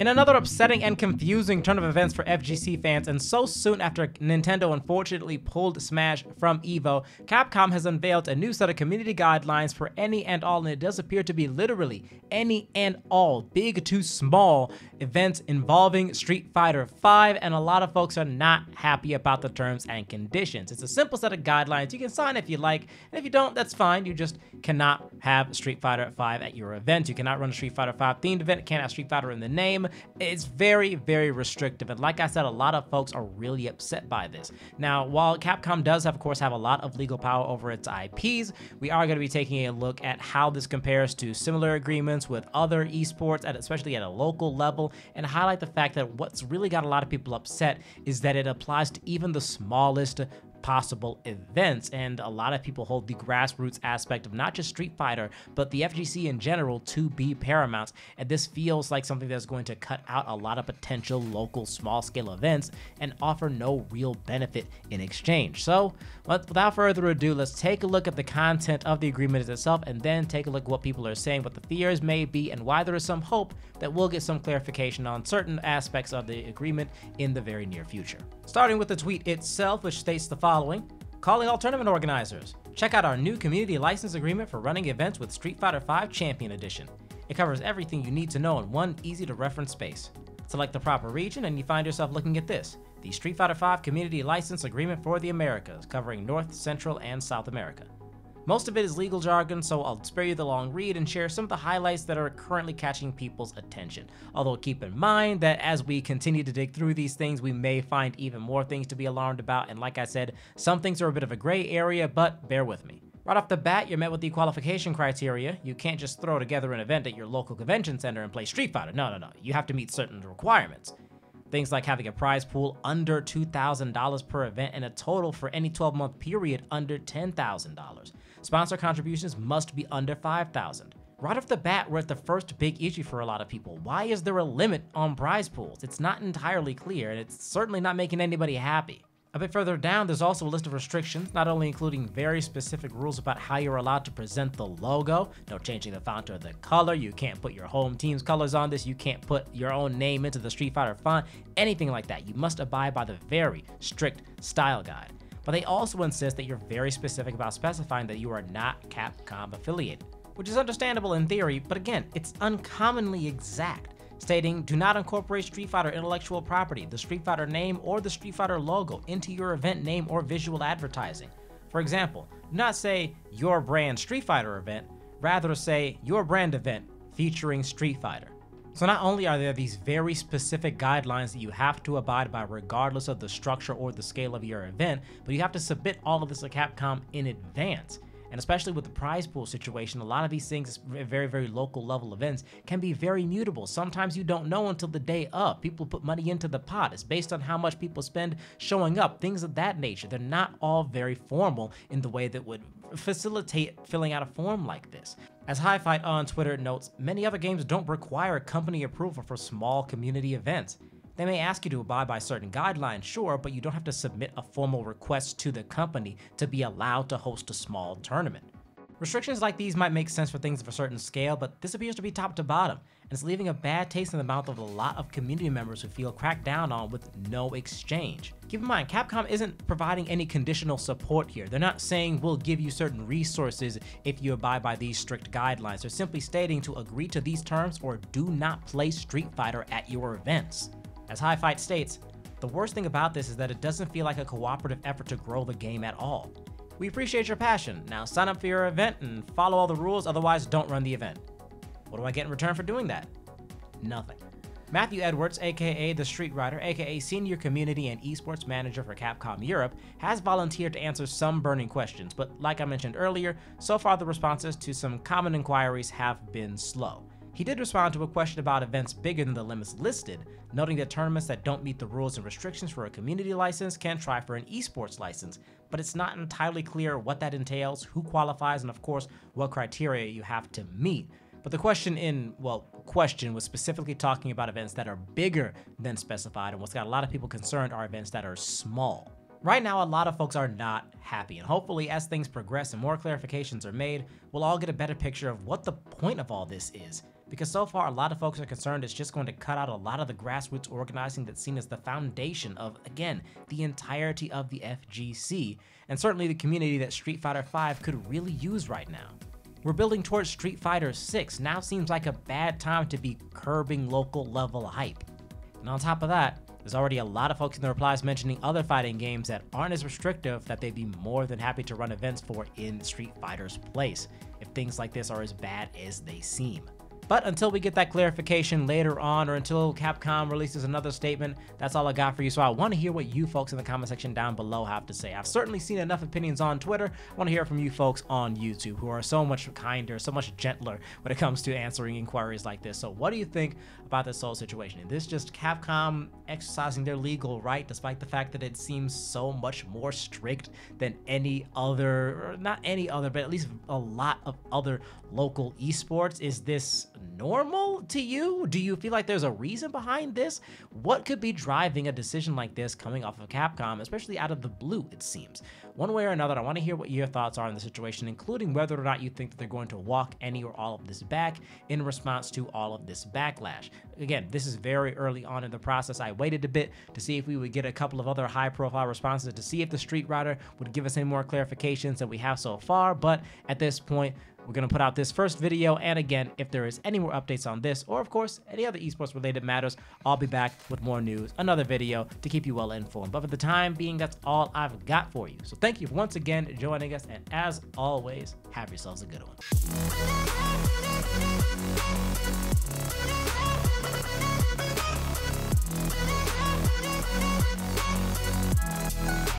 In another upsetting and confusing turn of events for FGC fans, and so soon after Nintendo unfortunately pulled Smash from EVO, Capcom has unveiled a new set of community guidelines for any and all, and it does appear to be literally any and all, big to small, events involving Street Fighter V, and a lot of folks are not happy about the terms and conditions. It's a simple set of guidelines. You can sign if you like, and if you don't, that's fine. You just cannot have Street Fighter V at your event. You cannot run a Street Fighter V themed event. It can't have Street Fighter in the name. It's very, very restrictive, and like I said, a lot of folks are really upset by this. Now, while Capcom does, of course, have a lot of legal power over its IPs, we are going to be taking a look at how this compares to similar agreements with other esports, especially at a local level, and highlight the fact that what's really got a lot of people upset is that it applies to even the smallest possible events, and a lot of people hold the grassroots aspect of not just Street Fighter, but the FGC in general to be paramount, and this feels like something that's going to cut out a lot of potential local small-scale events and offer no real benefit in exchange. So, without further ado, let's take a look at the content of the agreement itself, and then take a look at what people are saying, what the fears may be, and why there is some hope that we'll get some clarification on certain aspects of the agreement in the very near future. Starting with the tweet itself, which states the following: calling all tournament organizers, check out our new community license agreement for running events with Street Fighter V Champion Edition. It covers everything you need to know in one easy to reference space. Select the proper region and you find yourself looking at this, the Street Fighter V Community License Agreement for the Americas, covering North, Central, and South America. Most of it is legal jargon, so I'll spare you the long read and share some of the highlights that are currently catching people's attention. Although keep in mind that as we continue to dig through these things, we may find even more things to be alarmed about, and like I said, some things are a bit of a gray area, but bear with me. Right off the bat, you're met with the qualification criteria. You can't just throw together an event at your local convention center and play Street Fighter. No. You have to meet certain requirements. Things like having a prize pool under $2,000 per event and a total for any 12-month period under $10,000. Sponsor contributions must be under $5,000. Right off the bat, we're at the first big issue for a lot of people. Why is there a limit on prize pools? It's not entirely clear, and it's certainly not making anybody happy. A bit further down, there's also a list of restrictions, not only including very specific rules about how you're allowed to present the logo, no changing the font or the color, you can't put your home team's colors on this, you can't put your own name into the Street Fighter font, anything like that. You must abide by the very strict style guide. But they also insist that you're very specific about specifying that you are not Capcom affiliated, which is understandable in theory, but again, it's uncommonly exact, stating, do not incorporate Street Fighter intellectual property, the Street Fighter name, or the Street Fighter logo into your event name or visual advertising. For example, do not say your brand Street Fighter event, rather say your brand event featuring Street Fighter. So not only are there these very specific guidelines that you have to abide by regardless of the structure or the scale of your event, but you have to submit all of this to Capcom in advance. And especially with the prize pool situation, a lot of these things, very, very local level events, can be very mutable. Sometimes you don't know until the day of. People put money into the pot. It's based on how much people spend showing up, things of that nature. They're not all very formal in the way that would facilitate filling out a form like this. As Hi Fight on Twitter notes, many other games don't require company approval for small community events. They may ask you to abide by certain guidelines, sure, but you don't have to submit a formal request to the company to be allowed to host a small tournament. Restrictions like these might make sense for things of a certain scale, but this appears to be top to bottom, and it's leaving a bad taste in the mouth of a lot of community members who feel cracked down on with no exchange. Keep in mind, Capcom isn't providing any conditional support here. They're not saying we'll give you certain resources if you abide by these strict guidelines. They're simply stating to agree to these terms or do not play Street Fighter at your events. As Hi Fight states, the worst thing about this is that it doesn't feel like a cooperative effort to grow the game at all. We appreciate your passion. Now sign up for your event and follow all the rules, otherwise don't run the event. What do I get in return for doing that? Nothing. Matthew Edwards, aka The Street Rider, aka Senior Community and Esports Manager for Capcom Europe, has volunteered to answer some burning questions, but like I mentioned earlier, so far the responses to some common inquiries have been slow. He did respond to a question about events bigger than the limits listed, noting that tournaments that don't meet the rules and restrictions for a community license can try for an esports license, but it's not entirely clear what that entails, who qualifies, and of course, what criteria you have to meet. But the question was specifically talking about events that are bigger than specified, and what's got a lot of people concerned are events that are small. Right now, a lot of folks are not happy, and hopefully as things progress and more clarifications are made, we'll all get a better picture of what the point of all this is. Because so far, a lot of folks are concerned it's just going to cut out a lot of the grassroots organizing that's seen as the foundation of, again, the entirety of the FGC, and certainly the community that Street Fighter V could really use right now. We're building towards Street Fighter VI. Now seems like a bad time to be curbing local level hype. And on top of that, there's already a lot of folks in the replies mentioning other fighting games that aren't as restrictive that they'd be more than happy to run events for in Street Fighter's place, if things like this are as bad as they seem. But until we get that clarification later on, or until Capcom releases another statement, that's all I got for you. So I want to hear what you folks in the comment section down below have to say. I've certainly seen enough opinions on Twitter. I want to hear from you folks on YouTube, who are so much kinder, so much gentler when it comes to answering inquiries like this. So what do you think about this whole situation? Is this just Capcom exercising their legal right, despite the fact that it seems so much more strict than any other, or not any other, but at least a lot of other local esports? Is this normal to you? Do you feel like there's a reason behind this? What could be driving a decision like this coming off of Capcom, especially out of the blue, it seems? One way or another, I want to hear what your thoughts are on the situation, including whether or not you think that they're going to walk any or all of this back in response to all of this backlash. Again, this is very early on in the process. I waited a bit to see if we would get a couple of other high-profile responses to see if the Street Fighter would give us any more clarifications than we have so far, but at this point, we're going to put out this first video, and again, if there is any more updates on this, or of course, any other esports related matters, I'll be back with more news, another video to keep you well informed. But for the time being, that's all I've got for you. So thank you once again joining us, and as always, have yourselves a good one.